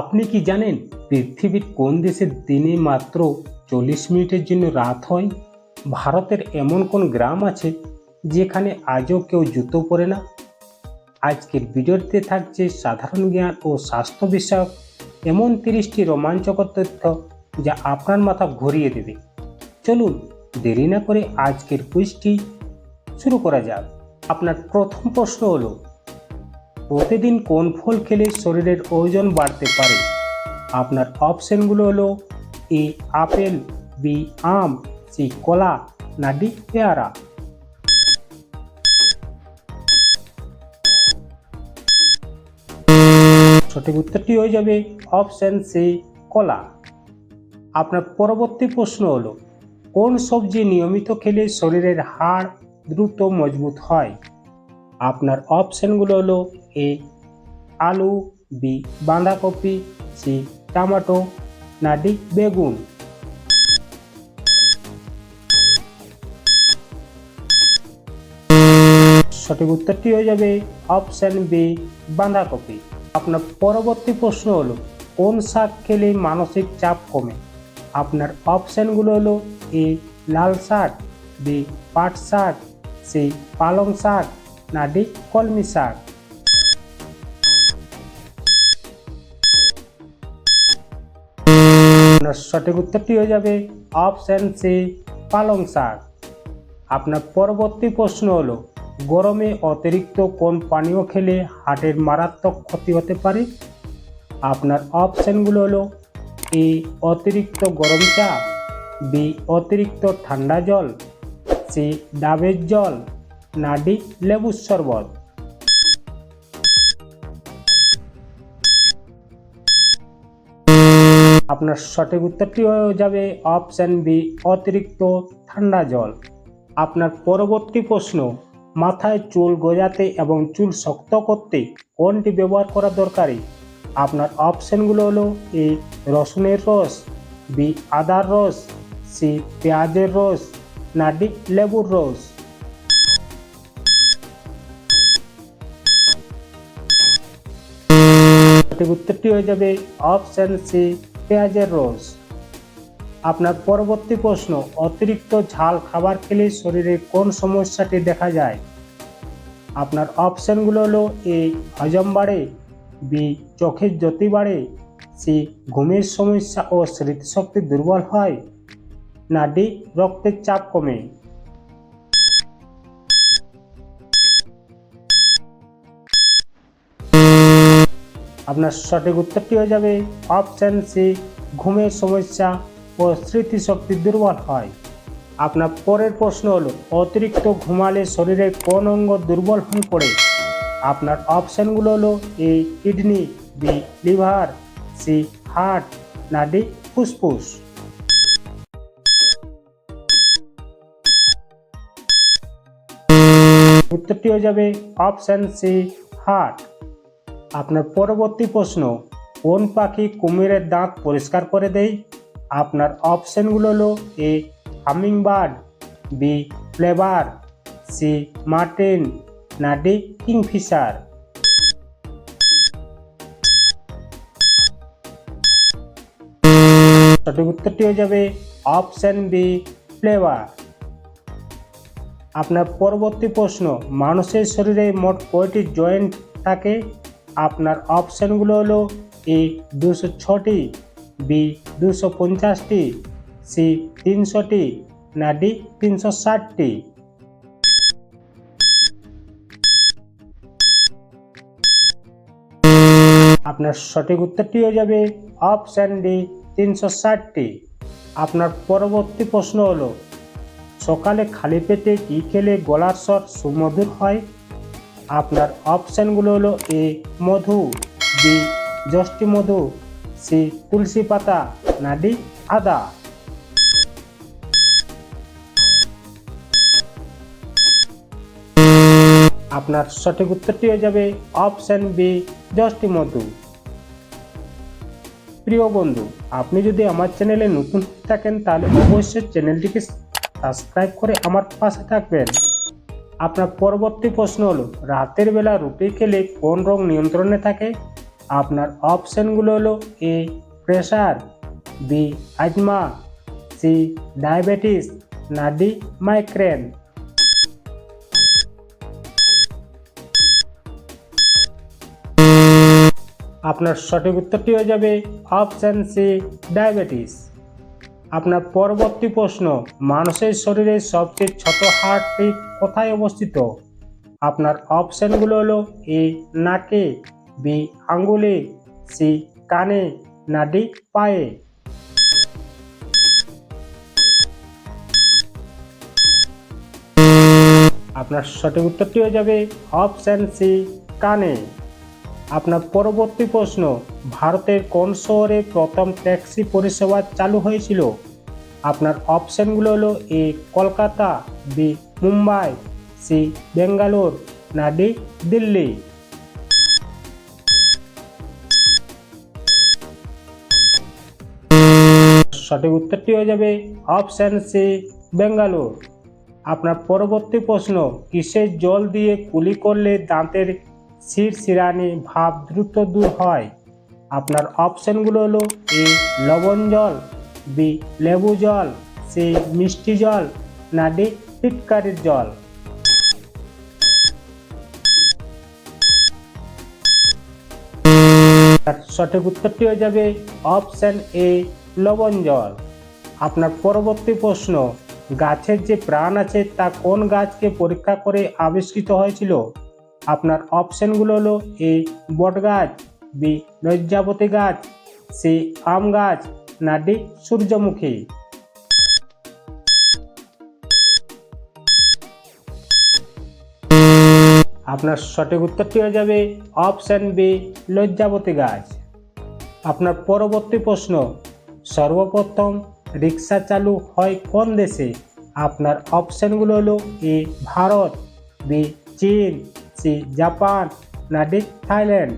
আপনি কি জানেন পৃথিবীর কোন দেশে দিনে মাত্র 40 মিনিটের জন্য রাত হয়? ভারতের এমন কোন গ্রাম আছে যেখানে আজও কেউ জুতো পরে না? আজকের ভিডিওতে থাকছে সাধারণ জ্ঞান ও স্বাস্থ্য বিষয়ক এমন 30টি রোমাঞ্চকর তথ্য যা আপনার মাথা ঘুরিয়ে দেবে। চলুন দেরি না করে আজকের কুইজটি শুরু করা যাক। আপনার প্রথম প্রশ্ন হলো, প্রতিদিন কোন ফল খেলে শরীরের ওজন বাড়তে পারে? আপনার অপশনগুলো হলো এ আপেল, বি আম, সি কলা, না ডি পেয়ারা। সঠিক উত্তরটি হয়ে যাবে অপশন সি কলা। আপনার পরবর্তী প্রশ্ন হলো, কোন সবজি নিয়মিত খেলে শরীরের হাড় দ্রুত মজবুত হয়? আপনার অপশনগুলো হলো এ আলু, বি বাঁধাকপি, সি টমেটো, না ডি বেগুন। সঠিক উত্তরটি হয়ে যাবে অপশন বি বাঁধাকপি। আপনার পরবর্তী প্রশ্ন হলো, কোন শাক খেলে মানসিক চাপ কমে? আপনার অপশনগুলো হলো এ লাল শাক, বি পাট শাক, সি পালং শাক, না ডি কলমি শাক। আপনার সঠিক উত্তরটি হয়ে যাবে অপশন সি পালং শাক। আপনার পরবর্তী প্রশ্ন হলো, গরমে অতিরিক্ত কোন পানীয় খেলে হার্টের মারাত্মক ক্ষতি হতে পারে? আপনার অপশনগুলো হলো এ অতিরিক্ত গরম চা, বি অতিরিক্ত ঠান্ডা জল, সি ডাবের জল, না ডি লেবুর শরবত। আপনার সঠিক উত্তরটি হয়ে যাবে অপশন বি অতিরিক্ত ঠান্ডা জল। আপনার পরবর্তী প্রশ্ন, মাথায় চুল গজাতে এবং চুল শক্ত করতে কোনটি ব্যবহার করা দরকারি? আপনার অপশনগুলো হলো এ রসুনের রস, বি আদার রস, সি পেঁয়াজের রস, না ডি লেবুর রস। সঠিক উত্তরটি হয়ে যাবে অপশন সি পেঁয়াজের রস। আপনার পরবর্তী প্রশ্ন, অতিরিক্ত ঝাল খাবার খেলে শরীরে কোন সমস্যাটি দেখা যায়? আপনার অপশনগুলো হলো এ হজম বাড়ে, বি চোখের জ্যোতি বাড়ে, সি ঘুমের সমস্যা ও স্মৃতিশক্তি দুর্বল হয়, না ডি রক্তের চাপ কমে। আপনার সঠিক উত্তরটি হয়ে যাবে অপশন সি ঘুমের সমস্যা ও স্মৃতিশক্তি দুর্বল হয়। আপনার পরের প্রশ্ন হলো, অতিরিক্ত ঘুমালে শরীরের কোন অঙ্গ দুর্বল হয়ে পড়ে? আপনার অপশনগুলো হলো A kidney, B liver, C heart, না ডি ফুসফুস। উত্তরটি হয়ে যাবে অপশন সি হার্ট। আপনার পরবর্তী প্রশ্ন, কোন পাখি কুমিরের দাঁত পরিষ্কার করে দেয়? আপনার অপশনগুলো হলো এ হামিং বার্ড, বি ফ্লেভার, সি মার্টিন, না ডি কিংফিশার। সঠিক উত্তরটি হয়ে যাবে অপশন বি ফ্লেভার। আপনার পরবর্তী প্রশ্ন, মানুষের শরীরে মোট কয়টি জয়েন্ট থাকে? আপনার অপশনগুলো হলো এ 206টি, বি 250টি, সি 300টি, না ডি 360টি। আপনার সঠিক উত্তরটি হয়ে যাবে অপশন ডি 360টি। আপনার পরবর্তী প্রশ্ন হলো, সকালে খালি পেটে কি খেলে গলার স্বর সুমধুর হয়? আপনার অপশনগুলো হলো এ মধু, বি যষ্টি মধু, সি তুলসী পাতা, না ডি আদা। আপনার সঠিক উত্তরটি হয়ে যাবে অপশন বি যষ্টি মধু। প্রিয় বন্ধু, আপনি যদি আমার চ্যানেলে নতুন থাকেন তাহলে অবশ্যই চ্যানেলটিকে সাবস্ক্রাইব করে আমার পাশে থাকবেন। আপনার পরবর্তী প্রশ্ন হলো, রাতের বেলা রুটি খেলে কোন রোগ নিয়ন্ত্রণে থাকে? আপনার অপশনগুলো হলো A pressure, B asthma, C diabetes, না ডি মাইগ্রেন। আপনার সঠিক উত্তরটি হয়ে যাবে অপশন সি ডায়াবেটিস। আপনার পরবর্তী প্রশ্ন, মানুষের শরীরে সবচেয়ে ছোট হাড়টি কোথায় অবস্থিত? আপনার অপশনগুলো হলো এ নাকে, বি আঙ্গুলে, সি কানে, না ডি পায়ে। আপনার সঠিক উত্তরটি হয়ে যাবে অপশন সি কানে। আপনার পরবর্তী প্রশ্ন, ভারতের কোন শহরে প্রথম ট্যাক্সি পরিষেবা চালু হয়েছিল? আপনার অপশনগুলো হলো এ কলকাতা, বি মুম্বাই, সি বেঙ্গালোর, না ডি দিল্লি। সঠিক উত্তরটি হয়ে যাবে অপশন সি বেঙ্গালোর। আপনার পরবর্তী প্রশ্ন, কিসের জল দিয়ে কুলি করলে দাঁতের শিরশিরানি ভাব দ্রুত দূর হয়? আপনার অপশনগুলো হলো এ লবণ জল, বি লেবু জল, সি মিষ্টি জল, না ডি ফিটকারির জল। সঠিক উত্তরটি হয়ে যাবে অপশন এ লবণ জল। আপনার পরবর্তী প্রশ্ন, গাছের যে প্রাণ আছে তা কোন গাছকে পরীক্ষা করে আবিষ্কৃত হয়েছিল? আপনার অপশনগুলো হলো এ বট গাছ, বি লজ্জাবতী গাছ, সি আম গাছ, না ডি সূর্যমুখী। আপনার সঠিক উত্তরটি হয়ে যাবে অপশন বি লজ্জাবতী গাছ। আপনার পরবর্তী প্রশ্ন, সর্বপ্রথম রিক্সা চালু হয় কোন দেশে? আপনার অপশনগুলো হলো এ ভারত, বি চীন, সি জাপান, না ডি থাইল্যান্ড।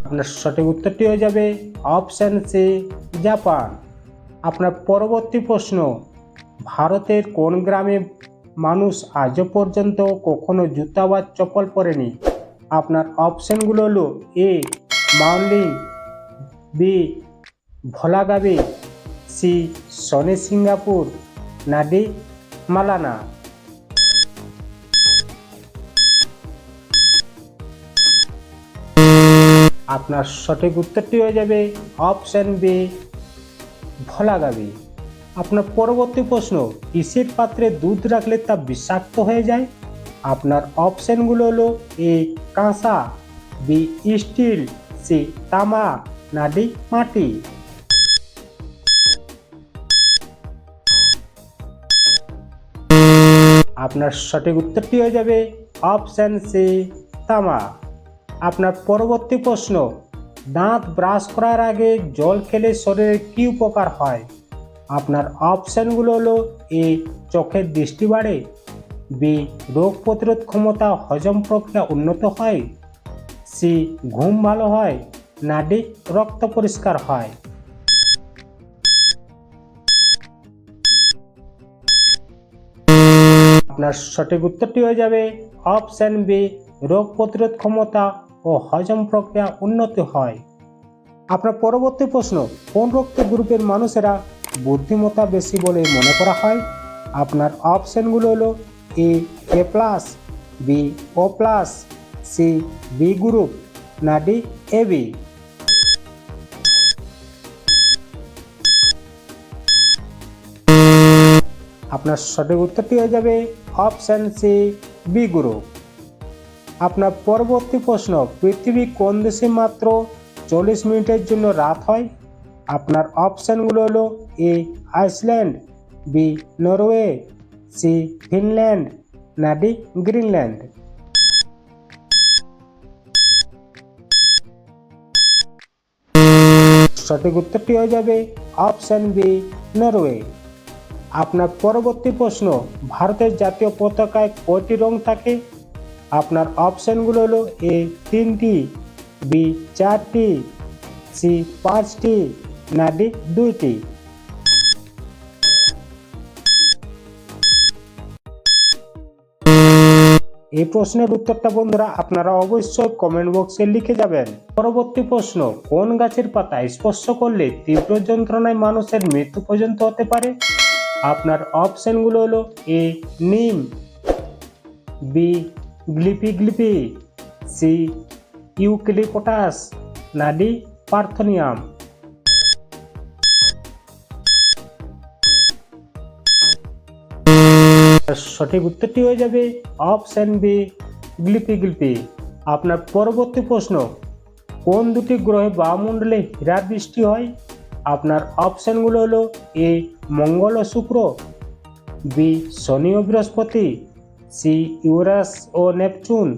আপনার সঠিক উত্তরটি হয়ে যাবে অপশন সি জাপান। আপনার পরবর্তী প্রশ্ন, ভারতের কোন গ্রামে মানুষ আজও পর্যন্ত কখনো জুতা বা চপ্পল পরেনি? আপনার অপশনগুলো হলো এ মাউলিং, বি ভোলাগাবি, সি শনি সিঙ্গাপুর, না ডি মালানা। আপনার সঠিক উত্তরটি হয়ে যাবে অপশন বি ভোলাগাবি। আপনার পরবর্তী প্রশ্ন, কিসের পাত্রে দুধ রাখলে তা বিষাক্ত হয়ে যায়? আপনার অপশনগুলো হলো এ কাঁসা, বি স্টিল, সি তামা, না ডি মাটি। আপনার সঠিক উত্তরটি হয়ে যাবে অপশন সি তামা। আপনার পরবর্তী প্রশ্ন, দাঁত ব্রাশ করার আগে জল খেলে শরীরে কী উপকার হয়? আপনার অপশনগুলো হলো এ চোখের দৃষ্টি বাড়ে, বি রোগ প্রতিরোধ ক্ষমতা হজম প্রক্রিয়া উন্নত হয়, সি ঘুম ভালো হয়, না ডি রক্ত পরিষ্কার হয়। আপনার সঠিক উত্তরটি হয়ে যাবে অপশন বি রোগ প্রতিরোধ ক্ষমতা ও হজম প্রক্রিয়া উন্নতি হয়। আপনার পরবর্তী প্রশ্ন, কোন রক্ত গ্রুপের মানুষেরা বুদ্ধিমত্তা বেশি বলে মনে করা হয়? আপনার অপশনগুলো হলো এ প্লাস, বি ও প্লাস, সি বি গ্রুপ, না ডি এ বি। আপনার সঠিক উত্তরটি হয়ে যাবে অপশন সি বি গ্রুপ। আপনার পরবর্তী প্রশ্ন, পৃথিবী কোন দেশে মাত্র 40 মিনিটের জন্য রাত হয়? আপনার অপশনগুলো হলো A Iceland, B Norway, C Finland, না ডি গ্রিনল্যান্ড। সঠিক উত্তরটি হয়ে যাবে অপশন বি নরওয়ে। আপনার পরবর্তী প্রশ্ন, ভারতের জাতীয় পতাকায় কয়টি রং থাকে? আপনার অপশনগুলো হলো এ 3টি, বি 4টি, সি 5টি, না ডি 2টি। এই প্রশ্নের উত্তরটা বন্ধুরা আপনারা অবশ্যই কমেন্ট বক্সে লিখে যাবেন। পরবর্তী প্রশ্ন, কোন গাছের পাতা স্পর্শ করলে তীব্র যন্ত্রণায় মানুষের মৃত্যু পর্যন্ত হতে পারে? আপনার অপশনগুলো হলো এ নিম, বি গ্লিপি গ্লিপি, সি ইউক্যালিপটাস, না ডি পার্থেনিয়াম। সঠিক উত্তরটি হয়ে যাবে অপশন বি গ্লিপি গ্লিপি। আপনার পরবর্তী প্রশ্ন, কোন দুটি গ্রহে বায়ুমণ্ডলে হীরার বৃষ্টি হয়? আপনার অপশনগুলো হলো এ মঙ্গল ও শুক্র, বি শনি ও বৃহস্পতি, সি ইউরাস ও নেপচুন,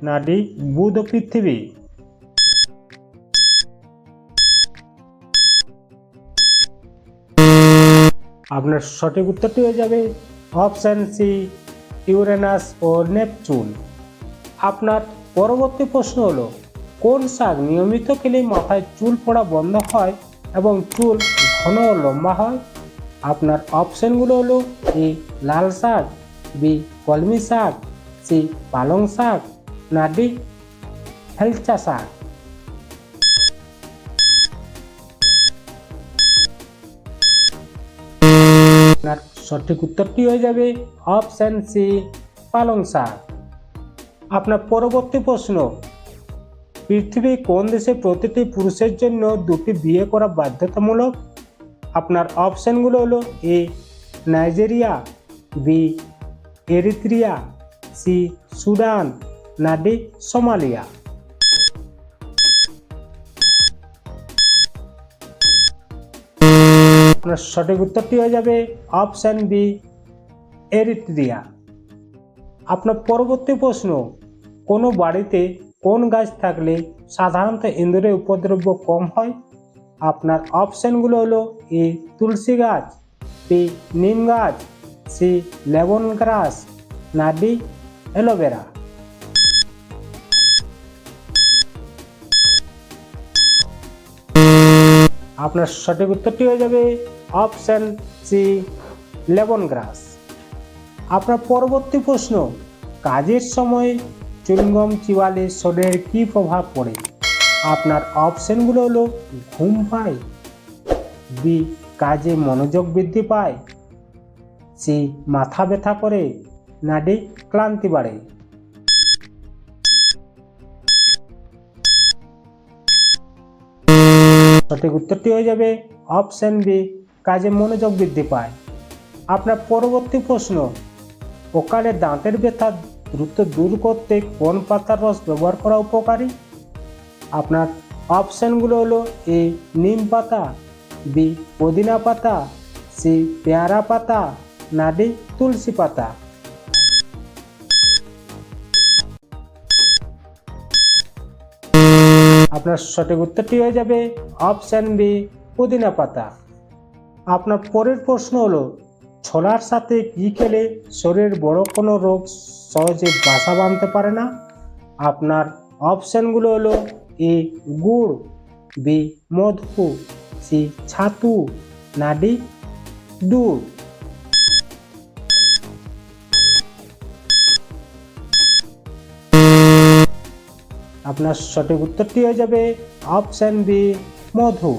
না ডি বুধ ও পৃথিবী। আপনার সঠিক উত্তরটি হয়ে যাবে অপশন সি ইউরেনাস ও নেপচুন। আপনার পরবর্তী প্রশ্ন হলো, কোন শাক নিয়মিত খেলে মাথায় চুল পড়া বন্ধ হয় এবং চুল ঘন ও লম্বা হয়? আপনার অপশনগুলো হলো এ লাল শাক, বি কলমি শাক, সি পালং শাক, না ডি হেলচা শাক। আপনার সঠিক উত্তরটি হয়ে যাবে অপশন সি পালং শাক। আপনার পরবর্তী প্রশ্ন, পৃথিবীর কোন দেশে প্রতিটি পুরুষের জন্য দুটি বিয়ে করা বাধ্যতামূলক? আপনার অপশনগুলো হলো A Nigeria, B Eritrea, C Sudan, না ডি সোমালিয়া। আপনার সঠিক উত্তরটি হয়ে যাবে অপশন বি এরিত্রিয়া। আপনার পরবর্তী প্রশ্ন, কোনো বাড়িতে কোন গাছ থাকলে সাধারণত ইঁদুরের উপদ্রব কম হয়? আপনার অপশনগুলো হলো এ তুলসী গাছ, বি নিম গাছ, সি লেমন গ্রাস, না ডি অ্যালোভেরা। আপনার সঠিক উত্তরটি হয়ে যাবে অপশন সি লেমন গ্রাস। আপনার পরবর্তী প্রশ্ন, কাজের সময় চুইংগম চিবালে শরীরের কী প্রভাব পড়ে? আপনার অপশনগুলো হলো ঘুম পায়, বি কাজে মনোযোগ বৃদ্ধি পায়, সি মাথা ব্যথা করে, না ডি ক্লান্তি বাড়ে। সঠিক উত্তরটি হয়ে যাবে অপশন বি কাজে মনোযোগ বৃদ্ধি পায়। আপনার পরবর্তী প্রশ্ন, সকালে দাঁতের ব্যথা দ্রুত দূর করতে কোন পাতার রস ব্যবহার করা উপকারী? আপনার অপশনগুলো হলো এ নিম পাতা, বি পুদিনা পাতা, সি পেয়ারা পাতা, না ডি তুলসী পাতা। আপনার সঠিক উত্তরটি হয়ে যাবে অপশন বি পুদিনা পাতা। আপনার পরের প্রশ্ন হলো, ছোলার সাথে কি খেলে শরীরের বড় কোনো রোগ সহজে বাসা বাঁধতে পারে না? আপনার অপশনগুলো হলো এ গুড়, বি মধু, সি ছাতু, না ডি দুধ। আপনার সঠিক উত্তরটি হয়ে যাবে অপশন বি মধু।